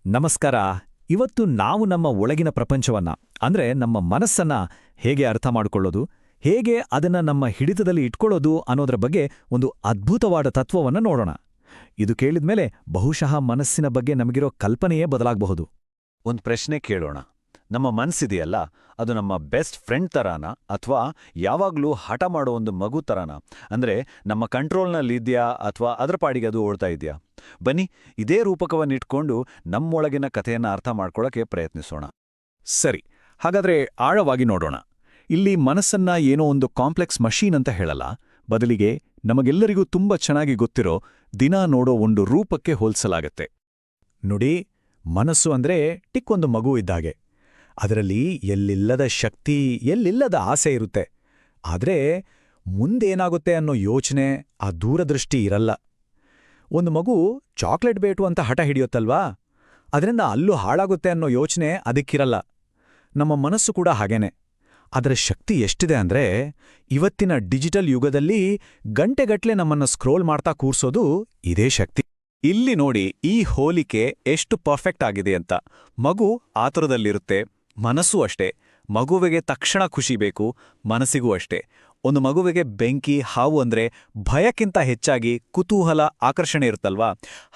ನಮಸ್ಕಾರ. ಇವತ್ತು ನಾವು ನಮ್ಮ ಒಳಗಿನ ಪ್ರಪಂಚವನ್ನ ಅಂದ್ರೆ ನಮ್ಮ ಮನಸ್ಸನ್ನ ಹೇಗೆ ಅರ್ಥ ಮಾಡಿಕೊಳ್ಳೋದು, ಹೇಗೆ ಅದನ್ನ ನಮ್ಮ ಹಿಡಿತದಲ್ಲಿ ಇಟ್ಕೊಳ್ಳೋದು ಅನ್ನೋದ್ರ ಬಗ್ಗೆ ಒಂದು ಅದ್ಭುತವಾದ ತತ್ವವನ್ನ ನೋಡೋಣ. ಇದು ಕೇಳಿದ್ಮೇಲೆ ಬಹುಶಃ ಮನಸ್ಸಿನ ಬಗ್ಗೆ ನಮಗಿರೋ ಕಲ್ಪನೆಯೇ ಬದಲಾಗಬಹುದು. ಒಂದು ಪ್ರಶ್ನೆ ಕೇಳೋಣ. ನಮ್ಮ ಮನಸ್ಸಿದೆಯಲ್ಲ, ಅದು ನಮ್ಮ ಬೆಸ್ಟ್ ಫ್ರೆಂಡ್ ತರಾನ ಅಥವಾ ಯಾವಾಗ್ಲೂ ಹಠ ಮಾಡೋ ಒಂದು ಮಗು ತರಾನ? ಅಂದ್ರೆ ನಮ್ಮ ಕಂಟ್ರೋಲ್ನಲ್ಲಿದ್ಯಾ ಅಥವಾ ಅದರ ಪಾಡಿಗೆ ಅದು ಓಡ್ತಾ ಇದೆಯಾ? ಬನ್ನಿ, ಇದೇ ರೂಪಕವನ್ನಿಟ್ಕೊಂಡು ನಮ್ಮೊಳಗಿನ ಕಥೆಯನ್ನ ಅರ್ಥ ಮಾಡ್ಕೊಳ್ಳೋಕೆ ಪ್ರಯತ್ನಿಸೋಣ. ಸರಿ, ಹಾಗಾದ್ರೆ ಆಳವಾಗಿ ನೋಡೋಣ. ಇಲ್ಲಿ ಮನಸ್ಸನ್ನ ಏನೋ ಒಂದು ಕಾಂಪ್ಲೆಕ್ಸ್ ಮಷೀನ್ ಅಂತ ಹೇಳಲ್ಲ, ಬದಲಿಗೆ ನಮಗೆಲ್ಲರಿಗೂ ತುಂಬಾ ಚೆನ್ನಾಗಿ ಗೊತ್ತಿರೋ ದಿನ ನೋಡೋ ಒಂದು ರೂಪಕ್ಕೆ ಹೋಲ್ಸಲಾಗತ್ತೆ. ನೋಡಿ, ಮನಸ್ಸು ಅಂದ್ರೆ ಟಿಕ್ಕೊಂದು ಮಗು ಇದ್ದಾಗೆ. ಅದರಲ್ಲಿ ಎಲ್ಲಿಲ್ಲದ ಶಕ್ತಿ, ಎಲ್ಲಿಲ್ಲದ ಆಸೆ ಇರುತ್ತೆ. ಆದ್ರೆ ಮುಂದೇನಾಗುತ್ತೆ ಅನ್ನೋ ಯೋಚನೆ, ಆ ದೂರದೃಷ್ಟಿ ಇರಲ್ಲ. ಒಂದು ಮಗು ಚಾಕ್ಲೇಟ್ ಬೇಕು ಅಂತ ಹಠ ಹಿಡಿಯುತ್ತಲ್ವಾ, ಅದರಿಂದ ಅಲ್ಲೂ ಹಾಳಾಗುತ್ತೆ ಅನ್ನೋ ಯೋಚನೆ ಅದಕ್ಕಿರಲ್ಲ. ನಮ್ಮ ಮನಸ್ಸು ಕೂಡ ಹಾಗೇನೆ. ಅದರ ಶಕ್ತಿ ಎಷ್ಟಿದೆ ಅಂದ್ರೆ, ಇವತ್ತಿನ ಡಿಜಿಟಲ್ ಯುಗದಲ್ಲಿ ಗಂಟೆಗಟ್ಲೆ ನಮ್ಮನ್ನ ಸ್ಕ್ರೋಲ್ ಮಾಡ್ತಾ ಕೂರ್ಸೋದು ಇದೇ ಶಕ್ತಿ. ಇಲ್ಲಿ ನೋಡಿ, ಈ ಹೋಲಿಕೆ ಎಷ್ಟು ಪರ್ಫೆಕ್ಟ್ ಆಗಿದೆ ಅಂತ. ಮಗು ಆತುರದಲ್ಲಿರುತ್ತೆ, ಮನಸ್ಸೂ ಅಷ್ಟೇ. ಮಗುವಿಗೆ ತಕ್ಷಣ ಖುಷಿ ಬೇಕು, ಮನಸ್ಸಿಗೂ ಅಷ್ಟೇ. ಒಂದು ಮಗುವಿಗೆ ಬೆಂಕಿ, ಹಾವು ಅಂದ್ರೆ ಭಯಕ್ಕಿಂತ ಹೆಚ್ಚಾಗಿ ಕುತೂಹಲ, ಆಕರ್ಷಣೆ ಇರುತ್ತಲ್ವಾ?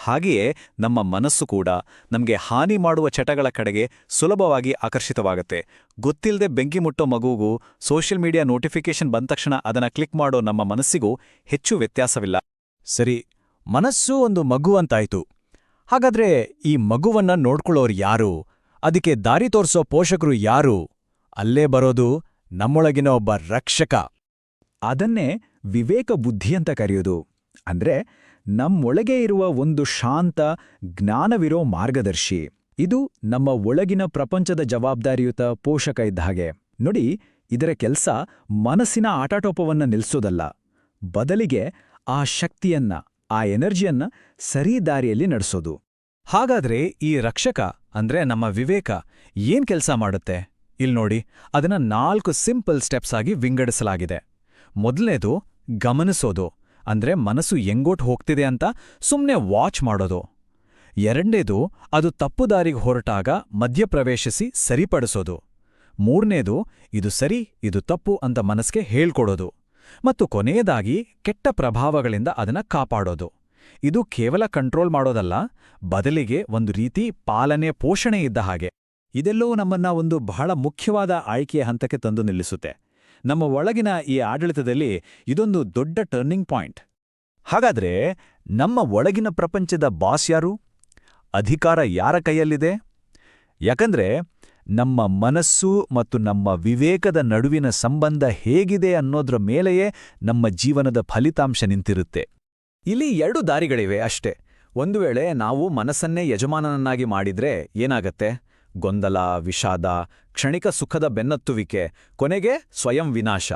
ಹಾಗೆಯೇ ನಮ್ಮ ಮನಸ್ಸು ಕೂಡ ನಮಗೆ ಹಾನಿ ಮಾಡುವ ಚಟಗಳ ಕಡೆಗೆ ಸುಲಭವಾಗಿ ಆಕರ್ಷಿತವಾಗುತ್ತೆ. ಗೊತ್ತಿಲ್ಲದೆ ಬೆಂಕಿ ಮುಟ್ಟೋ ಮಗುಗೂ ಸೋಷಿಯಲ್ ಮೀಡಿಯಾ ನೋಟಿಫಿಕೇಶನ್ ಬಂದ ತಕ್ಷಣ ಅದನ್ನ ಕ್ಲಿಕ್ ಮಾಡೋ ನಮ್ಮ ಮನಸ್ಸಿಗೂ ಹೆಚ್ಚು ವ್ಯತ್ಯಾಸವಿಲ್ಲ. ಸರಿ, ಮನಸ್ಸು ಒಂದು ಮಗು ಅಂತಾಯ್ತು. ಹಾಗಾದ್ರೆ ಈ ಮಗುವನ್ನ ನೋಡ್ಕೊಳ್ಳೋರು ಯಾರು? ಅದಕ್ಕೆ ದಾರಿ ತೋರ್ಸೋ ಪೋಷಕರು ಯಾರು? ಅಲ್ಲೇ ಬರೋದು ನಮ್ಮೊಳಗಿನ ಒಬ್ಬ ರಕ್ಷಕ. ಅದನ್ನೇ ವಿವೇಕ ಬುದ್ಧಿ ಅಂತ ಕರೆಯೋದು. ಅಂದ್ರೆ ನಮ್ಮೊಳಗೆ ಇರುವ ಒಂದು ಶಾಂತ, ಜ್ಞಾನವಿರೋ ಮಾರ್ಗದರ್ಶಿ. ಇದು ನಮ್ಮ ಒಳಗಿನ ಪ್ರಪಂಚದ ಜವಾಬ್ದಾರಿಯುತ ಪೋಷಕ ಇದ್ದ ಹಾಗೆ. ನೋಡಿ, ಇದರ ಕೆಲ್ಸ ಮನಸ್ಸಿನ ಆಟಾಟೋಪವನ್ನ ನಿಲ್ಸೋದಲ್ಲ, ಬದಲಿಗೆ ಆ ಶಕ್ತಿಯನ್ನ, ಆ ಎನರ್ಜಿಯನ್ನ ಸರಿ ದಾರಿಯಲ್ಲಿ ನಡೆಸೋದು. ಹಾಗಾದ್ರೆ ಈ ರಕ್ಷಕ ಅಂದ್ರೆ ನಮ್ಮ ವಿವೇಕ ಏನ್ ಕೆಲ್ಸ ಮಾಡುತ್ತೆ? ಇಲ್ನೋಡಿ, ಅದನ್ನ 4 ಸಿಂಪಲ್ ಸ್ಟೆಪ್ಸ್ ಆಗಿ ವಿಂಗಡಿಸಲಾಗಿದೆ. ಮೊದಲನೇದು ಗಮನಿಸೋದು, ಅಂದ್ರೆ ಮನಸ್ಸು ಎಂಗೋಟ್ ಹೋಗ್ತಿದೆ ಅಂತ ಸುಮ್ನೆ ವಾಚ್ ಮಾಡೋದು. ಎರಡನೇದು ಅದು ತಪ್ಪು ದಾರಿಗೆ ಹೊರಟಾಗ ಮಧ್ಯಪ್ರವೇಶಿಸಿ ಸರಿಪಡಿಸೋದು. ಮೂರನೇದು ಇದು ಸರಿ, ಇದು ತಪ್ಪು ಅಂತ ಮನಸ್ಸಿಗೆ ಹೇಳ್ಕೊಡೋದು. ಮತ್ತು ಕೊನೆಯದಾಗಿ ಕೆಟ್ಟ ಪ್ರಭಾವಗಳಿಂದ ಅದನ್ನ ಕಾಪಾಡೋದು. ಇದು ಕೇವಲ ಕಂಟ್ರೋಲ್ ಮಾಡೋದಲ್ಲ, ಬದಲಿಗೆ ಒಂದು ರೀತಿ ಪಾಲನೆ, ಪೋಷಣೆ ಇದ್ದ ಹಾಗೆ. ಇದೆಲ್ಲವೂ ನಮ್ಮನ್ನ ಒಂದು ಬಹಳ ಮುಖ್ಯವಾದ ಆಯ್ಕೆಯ ಹಂತಕ್ಕೆ ತಂದು ನಿಲ್ಲಿಸುತ್ತೆ. ನಮ್ಮ ಒಳಗಿನ ಈ ಆಡಳಿತದಲ್ಲಿ ಇದೊಂದು ದೊಡ್ಡ ಟರ್ನಿಂಗ್ ಪಾಯಿಂಟ್. ಹಾಗಾದ್ರೆ ನಮ್ಮ ಒಳಗಿನ ಪ್ರಪಂಚದ ಬಾಸ್ ಯಾರು? ಅಧಿಕಾರ ಯಾರ ಕೈಯಲ್ಲಿದೆ? ಯಾಕಂದ್ರೆ ನಮ್ಮ ಮನಸ್ಸು ಮತ್ತು ನಮ್ಮ ವಿವೇಕದ ನಡುವಿನ ಸಂಬಂಧ ಹೇಗಿದೆ ಅನ್ನೋದ್ರ ಮೇಲೆಯೇ ನಮ್ಮ ಜೀವನದ ಫಲಿತಾಂಶ ನಿಂತಿರುತ್ತೆ. ಇಲ್ಲಿ 2 ದಾರಿಗಳಿವೆ ಅಷ್ಟೇ. ಒಂದು ವೇಳೆ ನಾವು ಮನಸ್ಸನ್ನೇ ಯಜಮಾನನನ್ನಾಗಿ ಮಾಡಿದ್ರೆ ಏನಾಗತ್ತೆ? ಗೊಂದಲ, ವಿಷಾದ, ಕ್ಷಣಿಕ ಸುಖದ ಬೆನ್ನತ್ತುವಿಕೆ, ಕೊನೆಗೆ ಸ್ವಯಂ ವಿನಾಶ.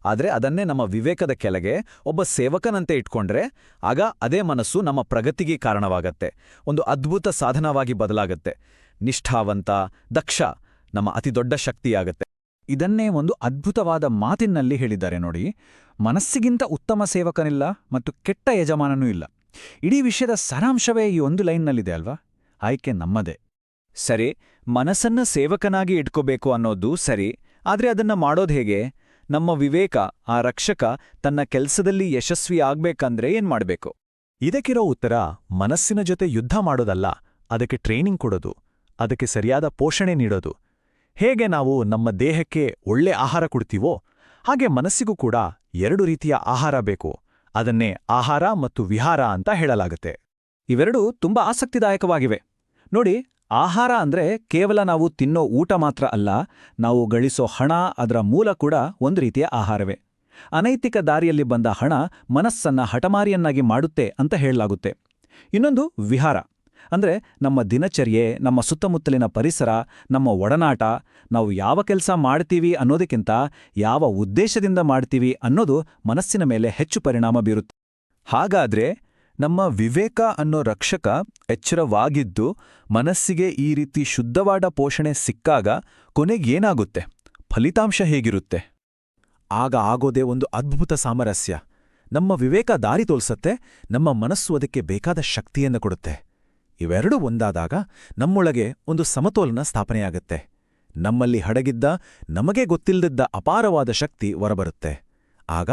ಆದ್ರೆ ಅದನ್ನೇ ನಮ್ಮ ವಿವೇಕದ ಕೆಳಗೆ ಒಬ್ಬ ಸೇವಕನಂತೆ ಇಟ್ಕೊಂಡ್ರೆ ಆಗ ಅದೇ ಮನಸ್ಸು ನಮ್ಮ ಪ್ರಗತಿಗೆ ಕಾರಣವಾಗತ್ತೆ, ಒಂದು ಅದ್ಭುತ ಸಾಧನವಾಗಿ ಬದಲಾಗತ್ತೆ. ನಿಷ್ಠಾವಂತ, ದಕ್ಷ, ನಮ್ಮ ಅತಿದೊಡ್ಡ ಶಕ್ತಿಯಾಗತ್ತೆ. ಇದನ್ನೇ ಒಂದು ಅದ್ಭುತವಾದ ಮಾತಿನಲ್ಲಿ ಹೇಳಿದ್ದಾರೆ ನೋಡಿ, ಮನಸ್ಸಿಗಿಂತ ಉತ್ತಮ ಸೇವಕನಿಲ್ಲ ಮತ್ತು ಕೆಟ್ಟ ಯಜಮಾನನೂ ಇಲ್ಲ. ಇಡೀ ವಿಷಯದ ಸಾರಾಂಶವೇ ಈ ಒಂದು ಲೈನ್ನಲ್ಲಿದೆ ಅಲ್ವಾ? ಆಯ್ಕೆ ನಮ್ಮದೇ. ಸರಿ, ಮನಸ್ಸನ್ನ ಸೇವಕನಾಗಿ ಇಟ್ಕೋಬೇಕು ಅನ್ನೋದು ಸರಿ, ಆದ್ರೆ ಅದನ್ನ ಮಾಡೋದು ಹೇಗೆ? ನಮ್ಮ ವಿವೇಕ, ಆ ರಕ್ಷಕ, ತನ್ನ ಕೆಲ್ಸದಲ್ಲಿ ಯಶಸ್ವಿ ಆಗ್ಬೇಕಂದ್ರೆ ಏನ್ ಮಾಡ್ಬೇಕು? ಇದಕ್ಕಿರೋ ಉತ್ತರ ಮನಸ್ಸಿನ ಜೊತೆ ಯುದ್ಧ ಮಾಡೋದಲ್ಲ, ಅದಕ್ಕೆ ಟ್ರೈನಿಂಗ್ ಕೊಡೋದು, ಅದಕ್ಕೆ ಸರಿಯಾದ ಪೋಷಣೆ ನೀಡೋದು. ಹೇಗೆ ನಾವು ನಮ್ಮ ದೇಹಕ್ಕೆ ಒಳ್ಳೆ ಆಹಾರ ಕೊಡ್ತೀವೋ ಹಾಗೆ ಮನಸ್ಸಿಗೂ ಕೂಡ 2 ರೀತಿಯ ಆಹಾರ ಬೇಕು. ಅದನ್ನೇ ಆಹಾರ ಮತ್ತು ವಿಹಾರ ಅಂತ ಹೇಳಲಾಗುತ್ತೆ. ಇವೆರಡೂ ತುಂಬಾ ಆಸಕ್ತಿದಾಯಕವಾಗಿವೆ. ನೋಡಿ, ಆಹಾರ ಅಂದ್ರೆ ಕೇವಲ ನಾವು ತಿನ್ನೋ ಊಟ ಮಾತ್ರ ಅಲ್ಲ, ನಾವು ಗಳಿಸೋ ಹಣ, ಅದರ ಮೂಲ ಕೂಡ ಒಂದು ರೀತಿಯ ಆಹಾರವೇ. ಅನೈತಿಕ ದಾರಿಯಲ್ಲಿ ಬಂದ ಹಣ ಮನಸ್ಸನ್ನ ಹಠಮಾರಿಯನ್ನಾಗಿ ಮಾಡುತ್ತೆ ಅಂತ ಹೇಳಲಾಗುತ್ತೆ. ಇನ್ನೊಂದು ವಿಹಾರ ಅಂದ್ರೆ ನಮ್ಮ ದಿನಚರ್ಯೆ, ನಮ್ಮ ಸುತ್ತಮುತ್ತಲಿನ ಪರಿಸರ, ನಮ್ಮ ಒಡನಾಟ. ನಾವು ಯಾವ ಕೆಲಸ ಮಾಡ್ತೀವಿ ಅನ್ನೋದಕ್ಕಿಂತ ಯಾವ ಉದ್ದೇಶದಿಂದ ಮಾಡ್ತೀವಿ ಅನ್ನೋದು ಮನಸ್ಸಿನ ಮೇಲೆ ಹೆಚ್ಚು ಪರಿಣಾಮ ಬೀರುತ್ತೆ. ಹಾಗಾದ್ರೆ ನಮ್ಮ ವಿವೇಕ ಅನ್ನೋ ರಕ್ಷಕ ಎಚ್ಚರವಾಗಿದ್ದು ಮನಸ್ಸಿಗೆ ಈ ರೀತಿ ಶುದ್ಧವಾದ ಪೋಷಣೆ ಸಿಕ್ಕಾಗ ಕೊನೆಗೇನಾಗುತ್ತೆ? ಫಲಿತಾಂಶ ಹೇಗಿರುತ್ತೆ? ಆಗ ಆಗೋದೇ ಒಂದು ಅದ್ಭುತ ಸಾಮರಸ್ಯ. ನಮ್ಮ ವಿವೇಕ ದಾರಿ ತೋಲ್ಸತ್ತೆ, ನಮ್ಮ ಮನಸ್ಸು ಅದಕ್ಕೆ ಬೇಕಾದ ಶಕ್ತಿಯನ್ನು ಕೊಡುತ್ತೆ. ಇವೆರಡೂ ಒಂದಾದಾಗ ನಮ್ಮೊಳಗೆ ಒಂದು ಸಮತೋಲನ ಸ್ಥಾಪನೆಯಾಗತ್ತೆ. ನಮ್ಮಲ್ಲಿ ಹಡಗಿದ್ದ ನಮಗೆ ಗೊತ್ತಿಲ್ಲದಿದ್ದ ಅಪಾರವಾದ ಶಕ್ತಿ ಹೊರಬರುತ್ತೆ. ಆಗ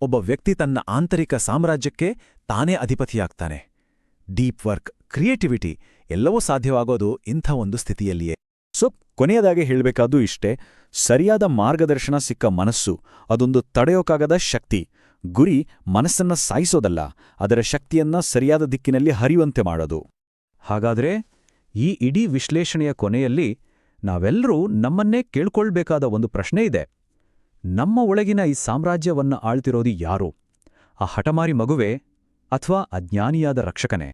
ಒಬ್ಬ ವ್ಯಕ್ತಿ ತನ್ನ ಆಂತರಿಕ ಸಾಮ್ರಾಜ್ಯಕ್ಕೆ ತಾನೇ ಅಧಿಪತಿಯಾಗ್ತಾನೆ. ಡೀಪ್ ವರ್ಕ್, ಕ್ರಿಯೇಟಿವಿಟಿ ಎಲ್ಲವೂ ಸಾಧ್ಯವಾಗೋದು ಇಂಥ ಒಂದು ಸ್ಥಿತಿಯಲ್ಲಿಯೇ. ಸೊ ಕೊನೆಯದಾಗಿ ಹೇಳಬೇಕಾದ್ದು ಇಷ್ಟೇ, ಸರಿಯಾದ ಮಾರ್ಗದರ್ಶನ ಸಿಕ್ಕ ಮನಸ್ಸು ಅದೊಂದು ತಡೆಯೋಕ್ಕಾಗದ ಶಕ್ತಿ. ಗುರಿ ಮನಸ್ಸನ್ನ ಸಾಯಿಸೋದಲ್ಲ, ಅದರ ಶಕ್ತಿಯನ್ನ ಸರಿಯಾದ ದಿಕ್ಕಿನಲ್ಲಿ ಹರಿಯುವಂತೆ ಮಾಡೋದು. ಹಾಗಾದ್ರೆ ಈ ಇಡೀ ವಿಶ್ಲೇಷಣೆಯ ಕೊನೆಯಲ್ಲಿ ನಾವೆಲ್ಲರೂ ನಮ್ಮನ್ನೇ ಕೇಳ್ಕೊಳ್ಬೇಕಾದ ಒಂದು ಪ್ರಶ್ನೆ ಇದೆ. ನಮ್ಮ ಒಳಗಿನ ಈ ಸಾಮ್ರಾಜ್ಯವನ್ನ ಆಳ್ತಿರೋದು ಯಾರು? ಆ ಹಠಮಾರಿ ಮಗುವೇ ಅಥವಾ ಅಜ್ಞಾನಿಯಾದ ರಕ್ಷಕನೇ?